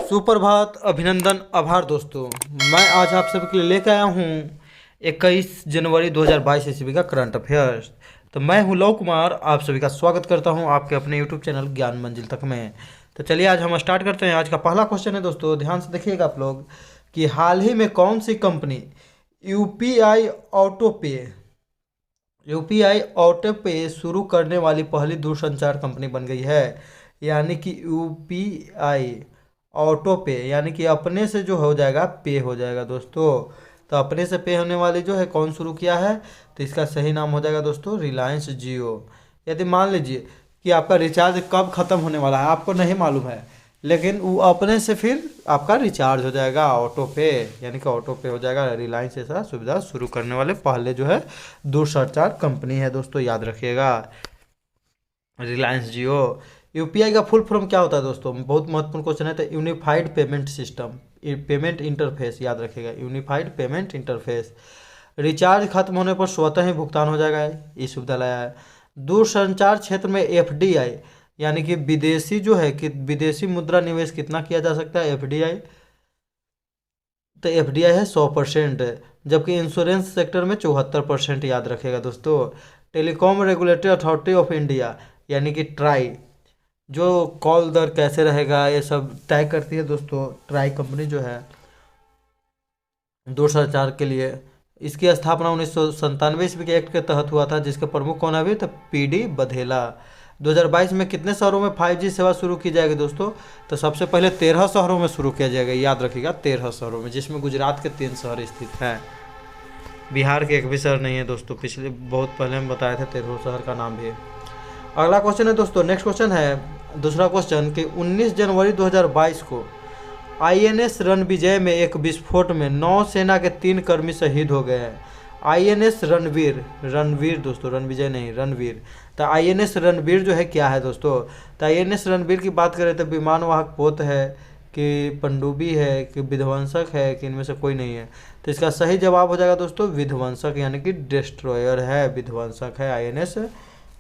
सुप्रभात, अभिनंदन, आभार दोस्तों। मैं आज आप सभी के लिए लेकर आया हूँ 21 जनवरी 2022 ईस्वी का करंट अफेयर्स। तो मैं हूँ लव कुमार, आप सभी का स्वागत करता हूँ आपके अपने यूट्यूब चैनल ज्ञान मंजिल तक में। तो चलिए आज हम स्टार्ट करते हैं। आज का पहला क्वेश्चन है दोस्तों, ध्यान से देखिएगा आप लोग कि हाल ही में कौन सी कंपनी यूपीआई ऑटो पे शुरू करने वाली पहली दूरसंचार कंपनी बन गई है। यानी कि यूपीआई ऑटो पे, यानी कि अपने से जो हो जाएगा पे हो जाएगा दोस्तों। तो अपने से पे होने वाली जो है कौन शुरू किया है, तो इसका सही नाम हो जाएगा दोस्तों रिलायंस जियो। यदि मान लीजिए कि आपका रिचार्ज कब ख़त्म होने वाला है आपको नहीं मालूम है, लेकिन वो अपने से फिर आपका रिचार्ज हो जाएगा ऑटो पे, यानी कि ऑटो पे हो जाएगा। रिलायंस ऐसा सुविधा शुरू करने वाले पहले जो है दूरसंचार कंपनी है दोस्तों, याद रखिएगा रिलायंस जियो। यूपीआई का फुल फॉर्म क्या होता है दोस्तों, बहुत महत्वपूर्ण क्वेश्चन है। तो unified payment system, payment interface, याद रखिएगा यूनिफाइड पेमेंट इंटरफेस। रिचार्ज खत्म होने पर स्वतः ही भुगतान हो जाएगा, ये सुविधा लाया है। दूरसंचार क्षेत्र में एफडीआई, यानी कि विदेशी जो है कि विदेशी मुद्रा निवेश कितना किया जा सकता है एफडीआई, तो एफडीआई है 100%, जबकि इंश्योरेंस सेक्टर में 74%, याद रखेगा दोस्तों। Telecom regulatory authority of India, यानी कि ट्राई, जो कॉल दर कैसे रहेगा ये सब तय करती है दोस्तों। ट्राई कंपनी जो है दूरसंचार के लिए, इसकी स्थापना 1997 ईस्वी के एक्ट के तहत हुआ था, जिसके प्रमुख कौन है अभी, तो पीडी बघेला। 2022 में कितने शहरों में 5G सेवा शुरू की जाएगी दोस्तों, तो सबसे पहले 13 शहरों में शुरू किया जाएगा, याद रखिएगा 13 शहरों में, जिसमें गुजरात के 3 शहर स्थित हैं। बिहार के एक भी शहर नहीं है दोस्तों, पिछले बहुत पहले हम बताए थे 13 शहर का नाम भी। अगला क्वेश्चन है दोस्तों, नेक्स्ट क्वेश्चन है दूसरा क्वेश्चन कि 19 जनवरी 2022 को आईएनएस रणविजय में एक विस्फोट में नौसेना के 3 कर्मी शहीद हो गए हैं। आईएनएस रणवीर दोस्तों, रणविजय नहीं रणवीर। तो आईएनएस रणवीर जो है क्या है दोस्तों, तो आईएनएस रणवीर की बात करें तो विमानवाहक पोत है कि पनडुब्बी है कि विध्वंसक है कि इनमें से कोई नहीं है। तो इसका सही जवाब हो जाएगा दोस्तों विध्वंसक, यानी कि डिस्ट्रॉयर है, विध्वंसक है आईएनएस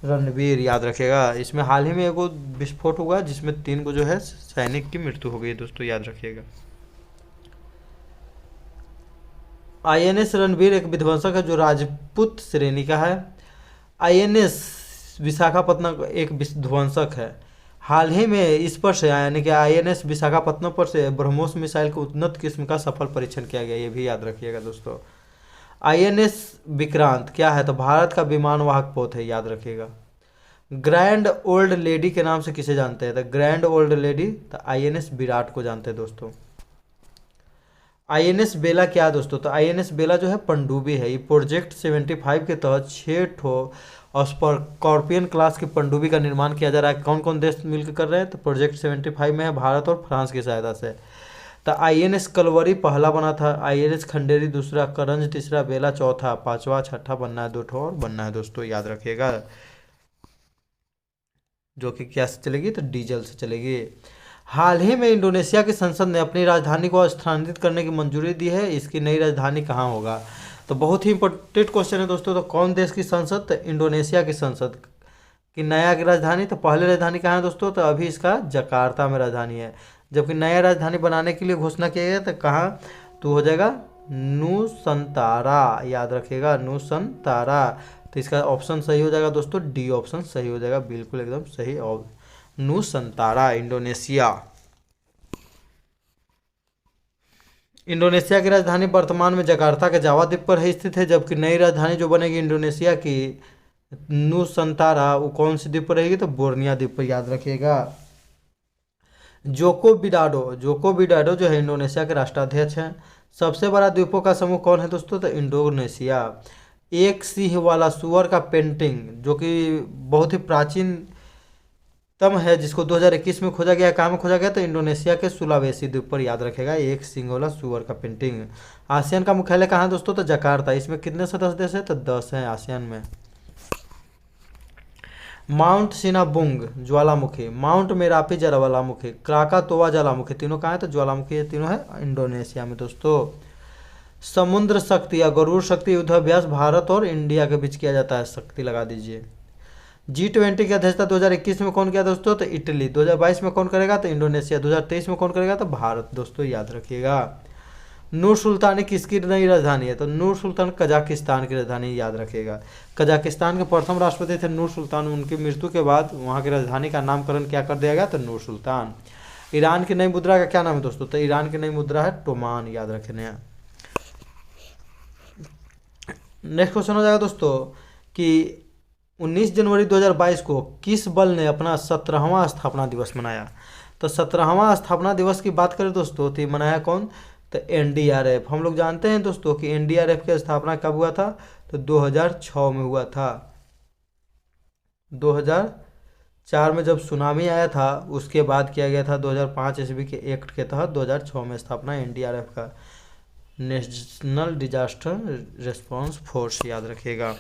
रणवीर, याद रखिएगा। इसमें हाल ही में एक विस्फोट हुआ जिसमें 3 को जो है सैनिक की मृत्यु हो गई दोस्तों, याद रखिएगा। आईएनएस रणवीर एक विध्वंसक है जो राजपूत श्रेणी का है। आईएनएस विशाखापत्तनम एक विध्वंसक है। हाल ही में इस पर से, यानी कि आईएनएस विशाखापत्तनम पर से ब्रह्मोस मिसाइल के उन्नत किस्म का सफल परीक्षण किया गया, ये भी याद रखिएगा दोस्तों। आईएनएस विक्रांत क्या है, तो भारत का विमानवाहक पोत है, याद रखिएगा। ग्रैंड ओल्ड लेडी के नाम से किसे जानते हैं, तो ग्रैंड ओल्ड लेडी, तो आईएनएस विराट को जानते हैं दोस्तों। आईएनएस बेला क्या है दोस्तों, तो आईएनएस बेला जो है पनडुब्बी है। ये प्रोजेक्ट 75 के तहत 6 ठो स्कॉर्पियन क्लास की पनडुब्बी का निर्माण किया जा रहा है। कौन कौन देश मिलकर कर रहे हैं, तो प्रोजेक्ट 75 में है भारत और फ्रांस की सहायता से। तो आईएनएस कलवरी पहला बना था, आईएनएस खंडेरी दूसरा, करंज तीसरा, बेला चौथा, पांचवा छठा बनना है 2 ठो और बनना है दोस्तों, याद रखिएगा। जो कि क्या से चलेगी, तो डीजल से चलेगी। हाल ही में इंडोनेशिया की संसद ने अपनी राजधानी को स्थानांतरित करने की मंजूरी दी है। इसकी नई राजधानी कहाँ होगा, तो बहुत ही इंपॉर्टेंट क्वेश्चन है दोस्तों। तो कौन देश की संसद, तो इंडोनेशिया की संसद की नया की राजधानी, तो पहले राजधानी कहाँ है दोस्तों, तो अभी इसका जकार्ता में राजधानी है। जबकि नया राजधानी बनाने के लिए घोषणा किया गया, तो कहाँ, तो हो जाएगा नूसंतारा, याद रखिएगा नूसंतारा। तो इसका ऑप्शन सही हो जाएगा दोस्तों, डी ऑप्शन सही हो जाएगा, बिल्कुल एकदम सही, और नूसंतारा इंडोनेशिया। इंडोनेशिया की राजधानी वर्तमान में जकार्ता के जावा द्वीप पर है स्थित है, जबकि नई राजधानी जो बनेगी इंडोनेशिया की नूसंतारा, वो कौन सी द्वीप पर रहेगी, तो बोर्निया द्वीप पर, याद रखिएगा। जोको विडोडो जो है इंडोनेशिया के राष्ट्राध्यक्ष हैं। सबसे बड़ा द्वीपों का समूह कौन है दोस्तों, तो इंडोनेशिया। एक सिंह वाला सुअर का पेंटिंग जो कि बहुत ही प्राचीनतम है, जिसको 2021 में खोजा गया, कहाँ में खोजा गया, तो इंडोनेशिया के सुलावेसी द्वीप पर, याद रखेगा। एक सिंह वाला सुअर का पेंटिंग। आसियान का मुख्यालय कहाँ है दोस्तों, तो जकार्ता। इसमें कितने सदस्य देश है, तो 10 हैं आसियान में। माउंट सिनाबुंग ज्वालामुखी, माउंट मेरापी ज्वालामुखी, क्राकातोआ ज्वालामुखी, तीनों कहाँ है, तो ज्वालामुखी ये तीनों है इंडोनेशिया में दोस्तों। समुद्र शक्ति या गरुड़ शक्ति युद्धाभ्यास भारत और इंडिया के बीच किया जाता है, शक्ति लगा दीजिए। G20 की अध्यक्षता 2021 में कौन किया दोस्तों? तो इटली। 2022 में कौन करेगा? तो इंडोनेशिया। 2023 में कौन करेगा? तो भारत। दोस्तों याद रखिएगा। नूर सुल्तानी किसकी नई राजधानी है? तो नूर सुल्तान कजाकिस्तान की राजधानी, याद रखिएगा। कजाकिस्तान के प्रथम राष्ट्रपति थे नूर सुल्तान। उनकी मृत्यु के बाद वहाँ की राजधानी का नामकरण क्या कर दिया गया? तो नूर सुल्तान। ईरान की नई मुद्रा का क्या नाम है दोस्तों? तो ईरान की नई मुद्रा है टोमान, याद रखने। नेक्स्ट क्वेश्चन हो जाएगा दोस्तों कि 19 जनवरी 2022 को किस बल ने अपना 17वां स्थापना दिवस मनाया? तो 17वां स्थापना दिवस की बात करें दोस्तों तो ये मनाया कौन? तो एनडीआरएफ। हम लोग जानते हैं दोस्तों कि एनडीआरएफ की स्थापना कब हुआ था? तो 2006 में हुआ था। 2004 में जब सुनामी आया था उसके बाद किया गया था 2005 ईस्वी के एक्ट के तहत 2006 में स्थापना एनडीआरएफ का, नेशनल डिजास्टर रिस्पांस फोर्स, याद रखिएगा।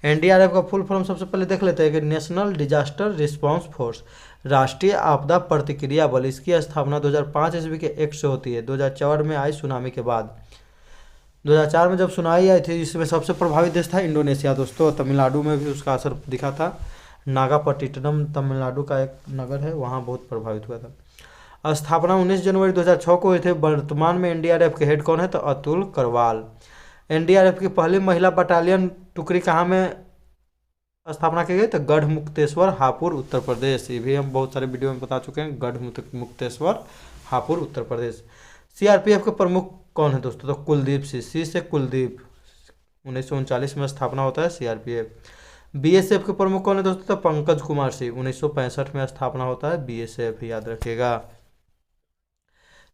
एनडीआरएफ का फुल फॉर्म सबसे पहले देख लेते हैं कि नेशनल डिजास्टर रिस्पांस फोर्स, राष्ट्रीय आपदा प्रतिक्रिया बल। इसकी स्थापना 2005 ईस्वी के एक्ट से होती है। 2004 में आई सुनामी के बाद। 2004 में जब सुनामी आई थी इसमें सबसे प्रभावित देश था इंडोनेशिया दोस्तों। तमिलनाडु में भी उसका असर दिखा था। नागापट्टिनम तमिलनाडु का एक नगर है, वहाँ बहुत प्रभावित हुआ था। स्थापना 19 जनवरी 2006 को हुई थी। वर्तमान में एनडीआरएफ के हेड कौन है? तो अतुल करवाल। एनडीआरएफ की पहली महिला बटालियन टुकड़ी कहाँ में स्थापना की गई? तो गढ़ मुक्तेश्वर, हापुड़, उत्तर प्रदेश। ये भी हम बहुत सारे वीडियो में बता चुके हैं। गढ़ मुक्तेश्वर, हापुड़, उत्तर प्रदेश। सीआरपीएफ के प्रमुख कौन है दोस्तों? तो कुलदीप सिंह। सी से कुलदीप। 1939 में स्थापना होता है सीआरपीएफ। बीएसएफ के प्रमुख कौन है दोस्तों? तो पंकज कुमार सिंह। 1965 में स्थापना होता है बीएसएफ, याद रखिएगा।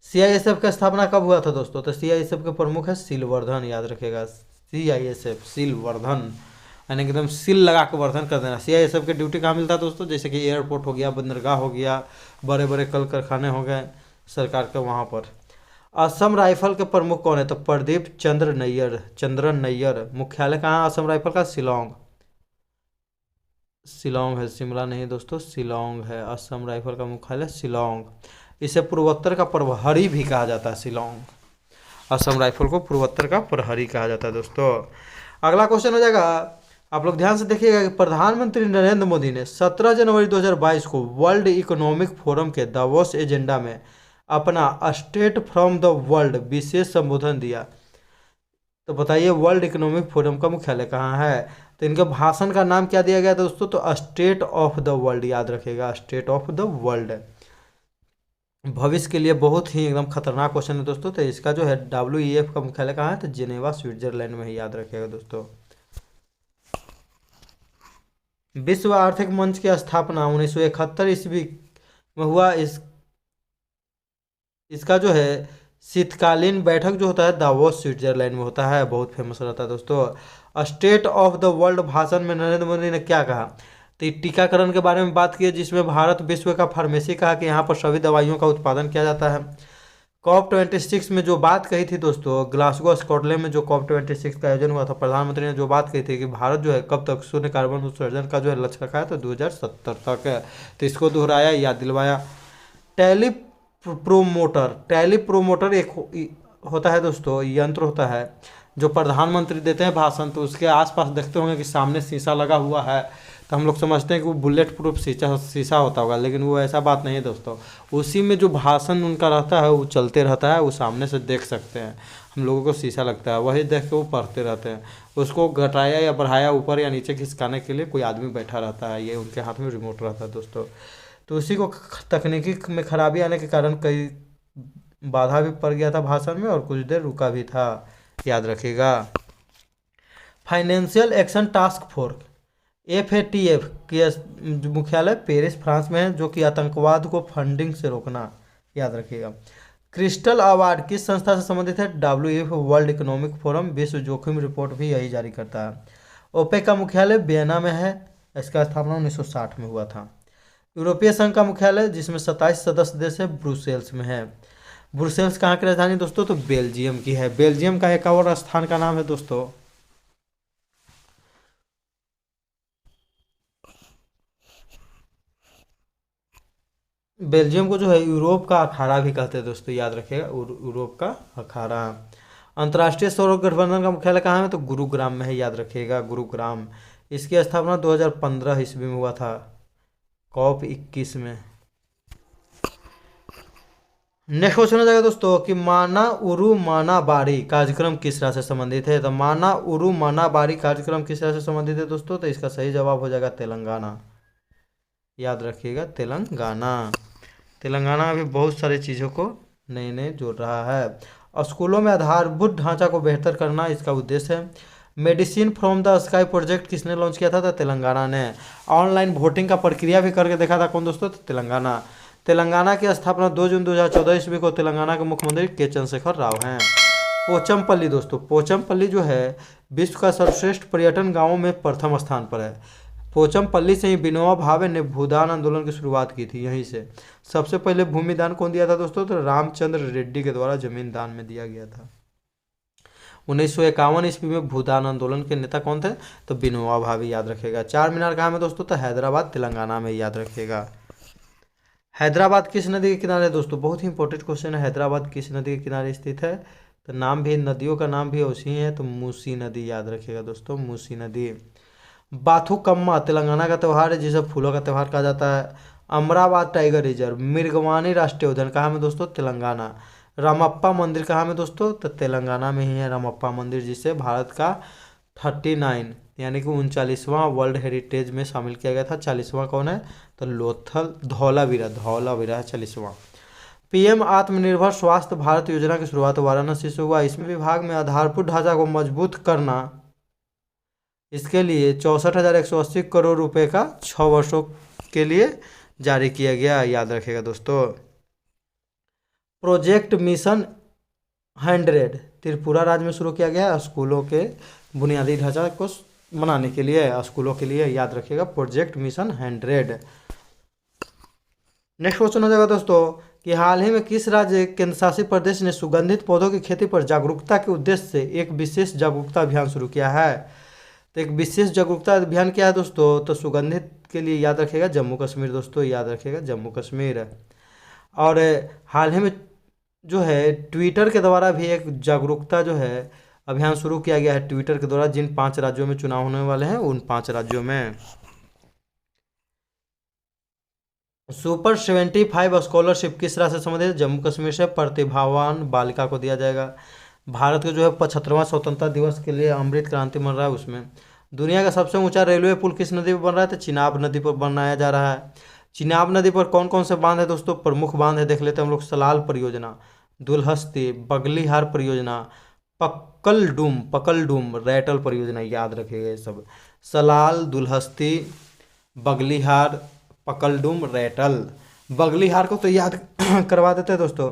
सीआईएसएफ का स्थापना कब हुआ था दोस्तों? तो सीआईएसएफ के प्रमुख है सिलवर्धन, याद रखिएगा। सीआईएसएफ सिलवर्धन, यानी एकदम सिल लगा के वर्धन कर देना। सीआईएसएफ की ड्यूटी कहाँ मिलता है दोस्तों? जैसे कि एयरपोर्ट हो गया, बंदरगाह हो गया, बड़े बड़े कल कारखाने हो गए सरकार के, वहाँ पर। असम राइफल के प्रमुख कौन है? तो प्रदीप चंद्र नैयर, चंद्रन नैयर। मुख्यालय कहाँ असम राइफल का? शिलोंग। शिलोंग है, शिमला नहीं दोस्तों, शिलोंग है। असम राइफल का मुख्यालय शिलोंग। इसे पूर्वोत्तर का प्रहरी भी कहा जाता है, शिलोंग। असम राइफल को पूर्वोत्तर का प्रहरी कहा जाता है दोस्तों। अगला क्वेश्चन हो जाएगा, आप लोग ध्यान से देखिएगा कि प्रधानमंत्री नरेंद्र मोदी ने 17 जनवरी 2022 को वर्ल्ड इकोनॉमिक फोरम के दावोस एजेंडा में अपना स्टेट फ्रॉम द वर्ल्ड विशेष संबोधन दिया। तो बताइए वर्ल्ड इकोनॉमिक फोरम का मुख्यालय कहाँ है? तो इनके भाषण का नाम क्या दिया गया दोस्तों? तो स्टेट ऑफ द वर्ल्ड, याद रखिएगा। स्टेट ऑफ द वर्ल्ड भविष्य के लिए बहुत ही एकदम खतरनाक क्वेश्चन है दोस्तों। तो इसका जो है WEF का मुख्यालय कहाँ है? तो जिनेवा, स्विट्जरलैंड में ही, याद रखिएगा दोस्तों। विश्व आर्थिक मंच की स्थापना 1971 ईस्वी में हुआ। इसका जो है शीतकालीन बैठक जो होता है दावोस, स्विट्जरलैंड में होता है, बहुत फेमस रहता है दोस्तों। स्टेट ऑफ द वर्ल्ड भाषण में नरेंद्र मोदी ने क्या कहा? तो टीकाकरण के बारे में बात की, जिसमें भारत विश्व का फार्मेसी कहा कि यहाँ पर सभी दवाइयों का उत्पादन किया जाता है। COP26 में जो बात कही थी दोस्तों, ग्लासगो स्कॉटलैंड में जो COP26 का आयोजन हुआ था, प्रधानमंत्री ने जो बात कही थी कि भारत जो है कब तक शून्य कार्बन उत्सर्जन का जो है लक्ष्य रखा है, तो 2070 तक है। तो इसको दोहराया, याद दिलवाया। टेली प्रोमोटर एक होता है दोस्तों, यंत्र होता है जो प्रधानमंत्री देते हैं भाषण, तो उसके आसपास देखते होंगे कि सामने शीशा लगा हुआ है, तो हम लोग समझते हैं कि वो बुलेट प्रूफ शीशा होता होगा, लेकिन वो ऐसा बात नहीं है दोस्तों। उसी में जो भाषण उनका रहता है वो चलते रहता है, वो सामने से देख सकते हैं। हम लोगों को शीशा लगता है, वही देख के वो पढ़ते रहते हैं। उसको घटाया या बढ़ाया, ऊपर या नीचे खिसकाने के लिए कोई आदमी बैठा रहता है, ये उनके हाथ में रिमोट रहता है दोस्तों। तो उसी को तकनीकी में खराबी आने के कारण कई बाधा भी पड़ गया था भाषण में, और कुछ देर रुका भी था, याद रखिएगा। Financial action task force FATF की मुख्यालय पेरिस, फ्रांस में है, जो कि आतंकवाद को फंडिंग से रोकना, याद रखिएगा। क्रिस्टल अवार्ड किस संस्था से संबंधित है? WEF वर्ल्ड इकोनॉमिक फोरम, विश्व जोखिम रिपोर्ट भी यही जारी करता है। ओपेक का मुख्यालय वियना में है, इसका स्थापना 1960 में हुआ था। यूरोपीय संघ का मुख्यालय जिसमें 27 सदस्य देश है, ब्रुसेल्स में है। ब्रुसेल्स कहाँ की राजधानी दोस्तों? तो बेल्जियम की है। बेल्जियम का एक और स्थान का नाम है दोस्तों, बेल्जियम को जो है यूरोप का अखाड़ा भी कहते हैं दोस्तों, याद रखिएगा, यूरोप का अखाड़ा। अंतर्राष्ट्रीय सौर गठबंधन का मुख्यालय कहाँ है? तो गुरुग्राम में है, याद रखिएगा, गुरुग्राम। इसकी स्थापना 2015 ईस्वी में हुआ था, COP 21 में। नेक्स्ट क्वेश्चन हो जाएगा दोस्तों कि माना उरु माना बारी कार्यक्रम किस राज्य से संबंधित है। तो माना उरु माना बारी कार्यक्रम किस राज्य से संबंधित है दोस्तों, तो इसका सही जवाब हो जाएगा तेलंगाना। याद रखिएगा तेलंगाना। तेलंगाना भी बहुत सारी चीज़ों को नए नए जोड़ रहा है। स्कूलों में आधारभूत ढांचा को बेहतर करना इसका उद्देश्य है। Medicine from the sky project किसने लॉन्च किया था, तो तेलंगाना ने। ऑनलाइन वोटिंग का प्रक्रिया भी करके देखा था कौन दोस्तों, तो तेलंगाना। तेलंगाना की स्थापना 2 जून 2014 ईस्वी को तेलंगाना के मुख्यमंत्री के चंद्रशेखर राव हैं। पोचमपल्ली दोस्तों, पोचमपल्ली जो है विश्व का सर्वश्रेष्ठ पर्यटन गाँवों में प्रथम स्थान पर है। पोचमपल्ली से ही विनोबा भावे ने भूदान आंदोलन की शुरुआत की थी, यहीं से। सबसे पहले भूमि दान कौन दिया था दोस्तों, तो रामचंद्र रेड्डी के द्वारा जमीन दान में दिया गया था। 1951 ईस्वी में भूदान आंदोलन के नेता कौन थे, तो विनोबा भावे। याद रखिएगा। चार मीनार कहाँ में दोस्तों, तो हैदराबाद तेलंगाना में। याद रखिएगा। हैदराबाद किस नदी के किनारे है दोस्तों, बहुत ही इंपॉर्टेंट क्वेश्चन है। हैदराबाद किस नदी के किनारे स्थित है, तो नाम भी, नदियों का नाम भी उसी है, तो मूसी नदी। याद रखिएगा दोस्तों, मूसी नदी। बाथुकम्मा तेलंगाना का त्यौहार है जिसे फूलों का त्यौहार कहा जाता है। अमराबाद टाइगर रिजर्व, मिर्गवानी राष्ट्रीय उद्यान कहाँ में दोस्तों, तेलंगाना। रामप्पा मंदिर कहाँ में दोस्तों, तो तेलंगाना में ही है रामप्पा मंदिर, जिसे भारत का 39 यानी कि 39वां वर्ल्ड हेरिटेज में शामिल किया गया था। 40वां कौन है, तो लोथल धौलावीरा, धौलावीरा है 40वां। पीएम आत्मनिर्भर स्वास्थ्य भारत योजना की शुरुआत वाराणसी से हुआ। इसमें विभाग में आधारभूत ढांचा को मजबूत करना, इसके लिए 64,180 करोड़ रुपए का 6 वर्षों के लिए जारी किया गया। याद रखेगा दोस्तों। प्रोजेक्ट मिशन 100 त्रिपुरा राज्य में शुरू किया गया स्कूलों के बुनियादी ढांचा को बनाने के लिए, स्कूलों के लिए। याद रखिएगा प्रोजेक्ट मिशन 100। नेक्स्ट क्वेश्चन हो जाएगा दोस्तों कि हाल ही में किस राज्य केंद्र शासित प्रदेश ने सुगंधित पौधों की खेती पर जागरूकता के उद्देश्य से एक विशेष जागरूकता अभियान शुरू किया है। तो एक विशेष जागरूकता अभियान क्या है दोस्तों, तो सुगंधित के लिए याद रखिएगा जम्मू कश्मीर दोस्तों। याद रखिएगा जम्मू कश्मीर। और हाल ही में जो है ट्विटर के द्वारा भी एक जागरूकता जो है अभियान शुरू किया गया है। ट्विटर के द्वारा जिन 5 राज्यों में चुनाव होने वाले हैं उन 5 राज्यों में। सुपर 75 स्कॉलरशिप किस राज्य से संबंधित, जम्मू कश्मीर से प्रतिभावान बालिका को दिया जाएगा। भारत के जो है 75वां स्वतंत्रता दिवस के लिए अमृत क्रांति बन रहा है, उसमें। दुनिया का सबसे ऊंचा रेलवे पुल किस नदी पर बन रहा है, तो चिनाब नदी पर बनाया जा रहा है। चिनाब नदी पर कौन कौन से बांध है दोस्तों, प्रमुख बांध है देख लेते हैं हम लोग। सलाल परियोजना, दुलहस्ती, बगलीहार परियोजना, पकलडूम रैटल परियोजना। याद रखिएगा ये सब। सलाल, दुलहस्ती, बगलीहार, पकलडुम, रैटल। बगलीहार को तो याद करवा देते हैं दोस्तों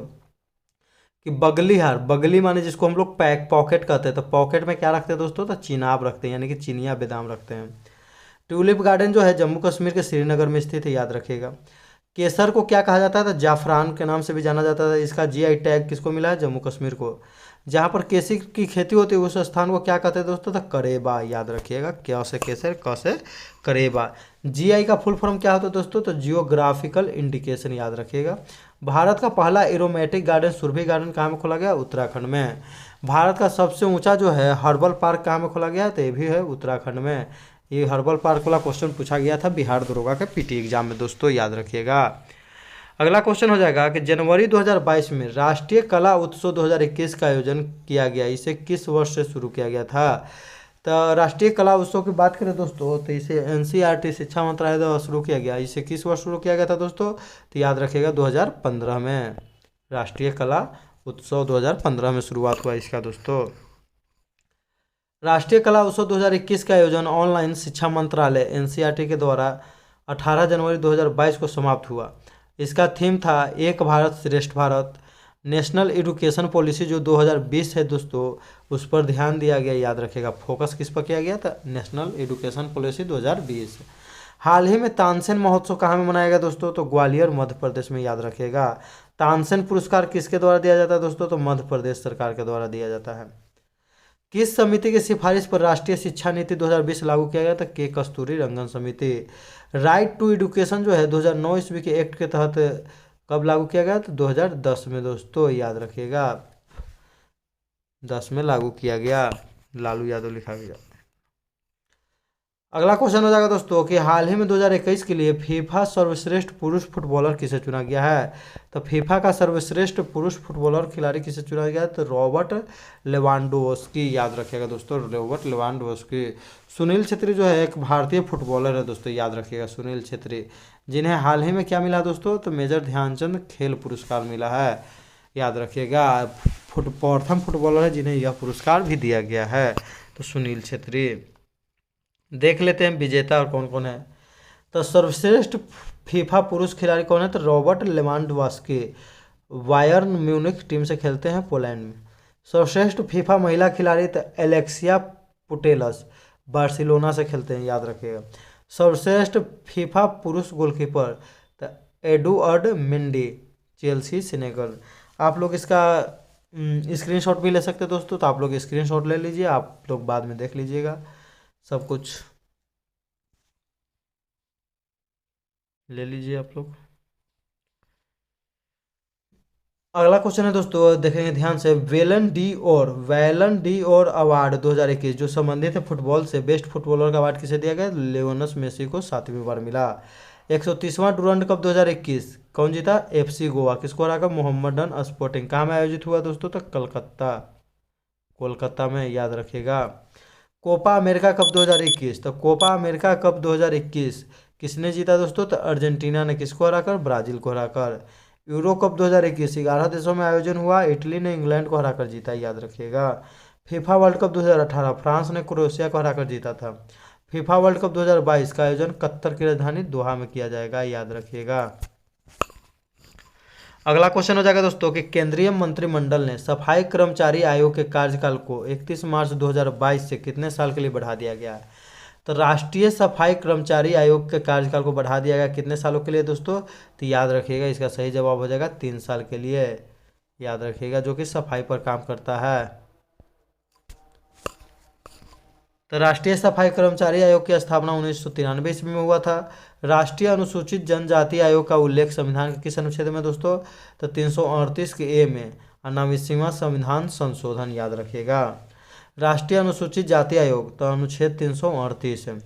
कि बगलीहार, बगली माने जिसको हम लोग पॉकेट कहते हैं, तो पॉकेट में क्या रखते हैं दोस्तों, तो चिनाब रखते हैं, यानी कि चिनिया बादाम रखते हैं। ट्यूलिप गार्डन जो है जम्मू कश्मीर के श्रीनगर में स्थित है। याद रखिएगा। केसर को क्या कहा जाता है, तो जाफरान के नाम से भी जाना जाता था। इसका जीआई टैग किसको मिला है, जम्मू कश्मीर को। जहाँ पर केसर की खेती होती है उस स्थान को क्या कहते हैं दोस्तों, तो करेबा। याद रखिएगा, क्या से केसर, क से करेबा। जीआई का फुल फॉर्म क्या होता है दोस्तों, तो जियोग्राफिकल इंडिकेशन। याद रखिएगा। भारत का पहला एरोमेटिक गार्डन सुरभि गार्डन कहाँ में खोला गया, उत्तराखंड में। भारत का सबसे ऊंचा जो है हर्बल पार्क कहाँ में खोला गया, तो ये भी है उत्तराखंड में। ये हर्बल पार्क वाला क्वेश्चन पूछा गया था बिहार दरोगा के पीटी एग्जाम में दोस्तों। याद रखिएगा। अगला क्वेश्चन हो जाएगा कि जनवरी 2022 में राष्ट्रीय कला उत्सव 2021 का आयोजन किया गया। इसे किस वर्ष से शुरू किया गया था, तो राष्ट्रीय कला उत्सव की बात करें दोस्तों तो इसे एनसीईआरटी शिक्षा मंत्रालय द्वारा शुरू किया गया। इसे किस वर्ष शुरू किया गया था दोस्तों, तो याद रखिएगा 2015 में। राष्ट्रीय कला उत्सव 2015 में शुरुआत हुआ इसका दोस्तों। राष्ट्रीय कला उत्सव 2021 का आयोजन ऑनलाइन शिक्षा मंत्रालय एनसीईआरटी के द्वारा 18 जनवरी 2022 को समाप्त हुआ। इसका थीम था एक भारत श्रेष्ठ भारत। नेशनल एजुकेशन पॉलिसी जो 2020 है दोस्तों उस पर ध्यान दिया गया। याद रखिएगा फोकस किस पर किया गया था, नेशनल एजुकेशन पॉलिसी 2020। हाल ही में तानसेन महोत्सव कहाँ में मनाया गया दोस्तों, तो ग्वालियर मध्य प्रदेश में। याद रखिएगा। तानसेन पुरस्कार किसके द्वारा दिया जाता है दोस्तों, तो मध्य प्रदेश सरकार के द्वारा दिया जाता है। किस समिति की सिफारिश पर राष्ट्रीय शिक्षा नीति 2020 लागू किया गया था, के कस्तूरी रंगन समिति। राइट टू एजुकेशन जो है 2009 ईस्वी के एक्ट के तहत कब लागू किया गया, तो 2010 में दोस्तों। याद रखिएगा 10 में लागू किया गया। लालू यादव लिखा गया। अगला क्वेश्चन हो जाएगा दोस्तों कि हाल ही में 2021 के लिए फीफा सर्वश्रेष्ठ पुरुष फुटबॉलर किसे चुना गया है। तो फीफा का सर्वश्रेष्ठ पुरुष फुटबॉलर खिलाड़ी किसे चुना गया है, तो रॉबर्ट लेवांडोव्स्की, याद रखिएगा दोस्तों, रॉबर्ट लेवांडोव्स्की। सुनील छेत्री जो है एक भारतीय फुटबॉलर है दोस्तों, याद रखिएगा सुनील छेत्री, जिन्हें हाल ही में क्या मिला दोस्तों, तो मेजर ध्यानचंद खेल पुरस्कार मिला है, याद रखिएगा। प्रथम फुटबॉलर है जिन्हें यह पुरस्कार भी दिया गया है, तो सुनील छेत्री। देख लेते हैं विजेता और कौन कौन है। तो सर्वश्रेष्ठ फीफा पुरुष खिलाड़ी कौन है, तो Robert Lewandowski, Bayern Munich team से खेलते हैं पोलैंड में। सर्वश्रेष्ठ फीफा महिला खिलाड़ी तो एलेक्सिया पुटेलस, बार्सिलोना से खेलते हैं, याद रखिएगा। सर्वश्रेष्ठ फीफा पुरुष गोलकीपर तो एडुअर्ड मेंडी, चेल्सी सेनेगल। आप लोग इसका स्क्रीनशॉट भी ले सकते हैं दोस्तों, तो आप लोग स्क्रीनशॉट ले लीजिए, आप लोग बाद में देख लीजिएगा, सब कुछ ले लीजिए आप लोग। अगला क्वेश्चन है दोस्तों, देखेंगे ध्यान से। वैलन डी और अवार्ड 2021 जो संबंधित है फुटबॉल से, बेस्ट फुटबॉलर का अवार्ड किसे दिया गया, लियोनस मेसी को 7वीं बार मिला। 130वां डुरंड कप 2021 कौन जीता, एफसी गोवा, किसको हराकर, मोहम्मडन स्पोर्टिंग। कहाँ में आयोजित हुआ दोस्तों, तो कलकत्ता, कोलकाता में, याद रखिएगा। कोपा अमेरिका कप 2021, तो कोपा अमेरिका कप 2021 किसने जीता दोस्तों, तो अर्जेंटीना ने, किसको हराकर, ब्राजील को हराकर। यूरो कप 2021 11 देशों में आयोजन हुआ, इटली ने इंग्लैंड को हराकर जीता, याद रखिएगा। फीफा वर्ल्ड कप 2018 फ्रांस ने क्रोएशिया को हराकर जीता था। फीफा वर्ल्ड कप 2022 का आयोजन कतर की राजधानी दोहा में किया जाएगा, याद रखिएगा। अगला क्वेश्चन हो जाएगा दोस्तों कि केंद्रीय मंत्रिमंडल ने सफाई कर्मचारी आयोग के कार्यकाल को 31 मार्च 2022 से कितने साल के लिए बढ़ा दिया गया है। तो राष्ट्रीय सफाई कर्मचारी आयोग के कार्यकाल को बढ़ा दिया गया कितने सालों के लिए दोस्तों, तो याद रखिएगा इसका सही जवाब हो जाएगा 3 साल के लिए, याद रखिएगा, जो कि सफाई पर काम करता है। तो राष्ट्रीय सफाई कर्मचारी आयोग की स्थापना 1993 ईस्वी में हुआ था। राष्ट्रीय अनुसूचित जनजाति आयोग का उल्लेख संविधान के किस अनुच्छेद में दोस्तों, तो 338 के ए में, 89वां संविधान संशोधन, याद रखिएगा। राष्ट्रीय अनुसूचित जाति आयोग तो अनुच्छेद 338 है।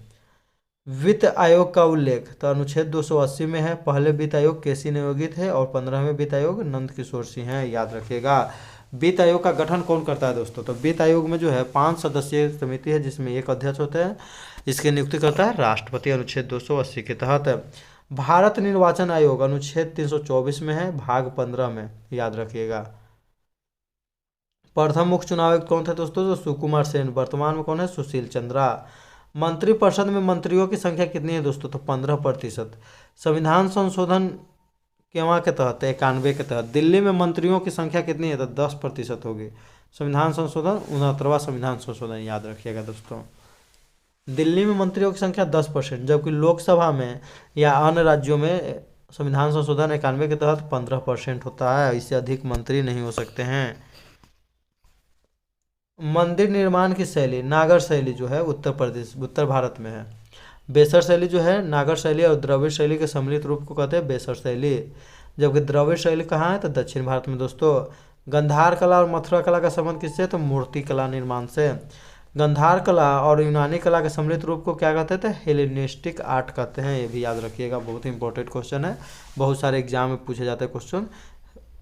वित्त आयोग का उल्लेख तो अनुच्छेद 280 में है। पहले वित्त आयोग केसी नियोगी थे और 15वें वित्त आयोग नंद किशोर सिंह हैं, याद रखिएगा। वित्त आयोग का गठन कौन करता है दोस्तों, तो वित्त आयोग में जो है 5 सदस्यीय समिति है जिसमें एक अध्यक्ष होता है, इसकी नियुक्ति करता है राष्ट्रपति, अनुच्छेद 280 के तहत। भारत निर्वाचन आयोग अनुच्छेद 324 में है, भाग 15 में, याद रखिएगा। प्रथम मुख्य चुनाव आयुक्त कौन थे दोस्तों, तो सुकुमार सेन, वर्तमान में कौन है, सुशील चंद्रा। मंत्रिपरिषद में मंत्रियों की संख्या कितनी है दोस्तों, तो 15%। संविधान संशोधन केवं के तहत, 91 के तहत दिल्ली में मंत्रियों की संख्या कितनी है, तो 10% होगी। संविधान संशोधन 69वां संविधान संशोधन, याद रखिएगा दोस्तों। दिल्ली में मंत्रियों की संख्या 10%, जबकि लोकसभा में या अन्य राज्यों में संविधान संशोधन 91 के तहत 15% होता है, इससे अधिक मंत्री नहीं हो सकते हैं। मंदिर निर्माण की शैली, नागर शैली जो है उत्तर भारत में है। बेसर शैली जो है, नागर शैली और द्रविड़ शैली के सम्मिलित रूप को कहते हैं बेसर शैली, जबकि द्रविड़ शैली कहाँ है, तो दक्षिण भारत में दोस्तों। गंधार कला और मथुरा कला का संबंध किससे, तो मूर्ति कला निर्माण से। गंधार कला और यूनानी कला के सम्मिलित रूप को क्या कहते हैं, तो हेलेनिस्टिक आर्ट कहते हैं, ये भी याद रखिएगा, बहुत ही इंपॉर्टेंट क्वेश्चन है, बहुत सारे एग्जाम में पूछे जाते हैं क्वेश्चन।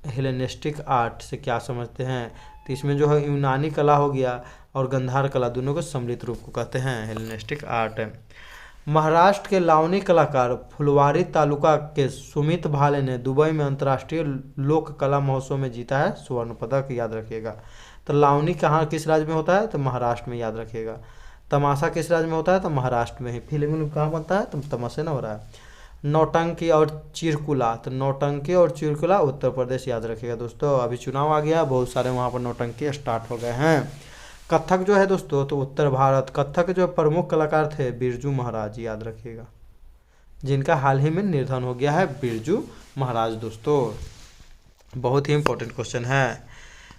हेलेनिस्टिक आर्ट से क्या समझते हैं, तो इसमें जो है यूनानी कला हो गया और गंधार कला, दोनों को सम्मिलित रूप को कहते हैं हेलेनिस्टिक आर्ट। महाराष्ट्र के लावनी कलाकार फुलवारी तालुका के सुमित भाले ने दुबई में अंतर्राष्ट्रीय लोक कला महोत्सव में जीता है स्वर्ण पदक, याद रखिएगा। तो लावनी कहाँ किस राज्य में होता है, तो महाराष्ट्र में, याद रखिएगा। तमाशा किस राज्य में होता है, तो महाराष्ट्र में ही। फिल्म कहाँ बनता है, तो तमाशे ना हो रहा है। नौटंकी और चिरकुला, तो नौटंकी और चिरकुला उत्तर प्रदेश, याद रखिएगा दोस्तों। अभी चुनाव आ गया, बहुत सारे वहाँ पर नौटंकी स्टार्ट हो गए हैं। कथक जो है दोस्तों, तो उत्तर भारत, कथक के जो प्रमुख कलाकार थे बिरजू महाराज, याद रखिएगा, जिनका हाल ही में निधन हो गया है, बिरजू महाराज दोस्तों। बहुत ही इंपॉर्टेंट क्वेश्चन है।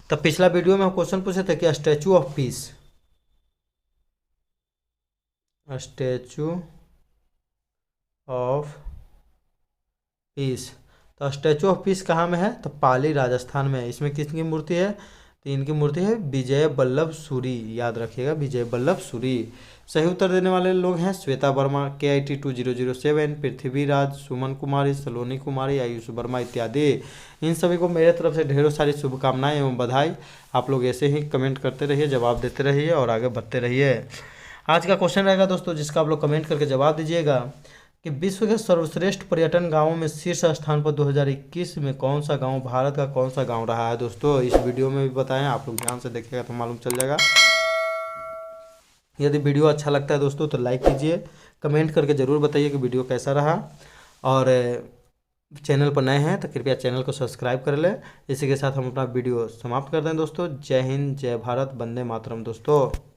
तो पिछला वीडियो में हम क्वेश्चन पूछे थे कि statue of peace, statue of peace, तो स्टैचू ऑफ पीस कहाँ में है, तो पाली राजस्थान में है। इसमें किसकी मूर्ति है, तो इनकी मूर्ति है विजय वल्लभ सूरी, याद रखिएगा विजय वल्लभ सूरी। सही उत्तर देने वाले लोग हैं श्वेता वर्मा, KIT 2007, पृथ्वीराज, सुमन कुमारी, सलोनी कुमारी, आयुष वर्मा इत्यादि। इन सभी को मेरे तरफ से ढेरों सारी शुभकामनाएं एवं बधाई। आप लोग ऐसे ही कमेंट करते रहिए, जवाब देते रहिए और आगे बढ़ते रहिए। आज का क्वेश्चन रहेगा दोस्तों, जिसका आप लोग कमेंट करके जवाब दीजिएगा कि विश्व के सर्वश्रेष्ठ पर्यटन गांवों में शीर्ष स्थान पर 2021 में कौन सा गांव, भारत का कौन सा गांव रहा है। दोस्तों इस वीडियो में भी बताएं, आप लोग ध्यान से देखिएगा तो मालूम चल जाएगा। यदि वीडियो अच्छा लगता है दोस्तों तो लाइक कीजिए, कमेंट करके ज़रूर बताइए कि वीडियो कैसा रहा, और चैनल पर नए हैं तो कृपया चैनल को सब्सक्राइब कर लें। इसी के साथ हम अपना वीडियो समाप्त कर दें दोस्तों। जय हिंद, जय भारत, वंदे मातरम दोस्तों।